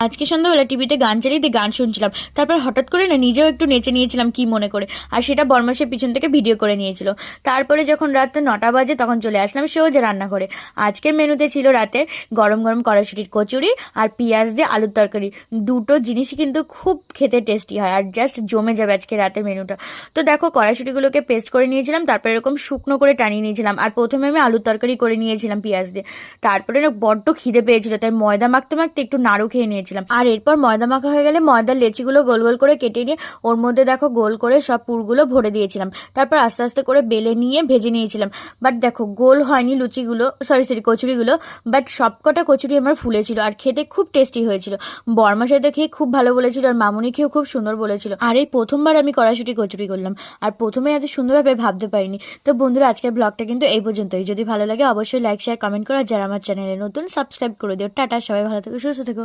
আজকে সন্ধ্যাবেলা টিভিতে গান চালিয়ে দিয়ে গান শুনছিলাম, তারপর হঠাৎ করে না নিজেও একটু নেচে নিয়েছিলাম কি মনে করে, আর সেটা বরমাসের পিছন থেকে ভিডিও করে নিয়েছিল। তারপরে যখন রাত 9টা বাজে তখন চলে আসলাম সোজা রান্না করে। আজকের মেনুতে ছিল রাতে গরম গরম কড়াইশুঁটির কচুরি আর পেঁয়াজ দিয়ে আলুর তরকারি। দুটো জিনিসই কিন্তু খুব খেতে টেস্টি হয় আর জাস্ট জমে যাবে আজকে রাতের মেনুটা। তো দেখো কড়াইশুঁটিগুলোকে পেস্ট করে নিয়েছিলাম, তারপর এরকম শুকনো করে টানিয়ে নিয়েছিলাম, আর প্রথমে আমি আলুর তরকারি করে নিয়েছিলাম পেঁয়াজ দিয়ে। তারপরে না বড্ড খিদে পেয়েছিল, তাই ময়দা মাখতে মাখতে একটু নাড়ু খেয়ে নিয়েছিলাম। আর এরপর ময়দা মাখা হয়ে গেলে ময়দার লেচিগুলো গোল গোল করে কেটে নিয়ে ওর মধ্যে দেখো গোল করে সব পুরগুলো ভরে দিয়েছিলাম। তারপর আস্তে আস্তে করে বেলে নিয়ে ভেজে নিয়েছিলাম। বাট দেখো গোল হয়নি লুচিগুলো, সরি কচুরিগুলো, বাট সবকটা কচুরি আমার ফুলেছিল আর খেতে খুব টেস্টি হয়েছিল। বরমাসাই তো খেয়ে খুব ভালো বলেছিল আর মামুনি খেয়েও খুব সুন্দর বলেছিল। আর এই প্রথমবার আমি কড়াইশুঁটি কচুরি করলাম, আর প্রথমে এত সুন্দরভাবে ভাবতে পারিনি। তো বন্ধুরা, আজকের ব্লগটা কিন্তু এই পর্যন্তই। যদি ভালো লাগে অবশ্যই লাইক শেয়ার কমেন্ট করো, আর যারা আমার চ্যানেলে নতুন সাবস্ক্রাইব করে দিও। টাটা, সবাই ভালো থেকো, সুস্থ থেকো।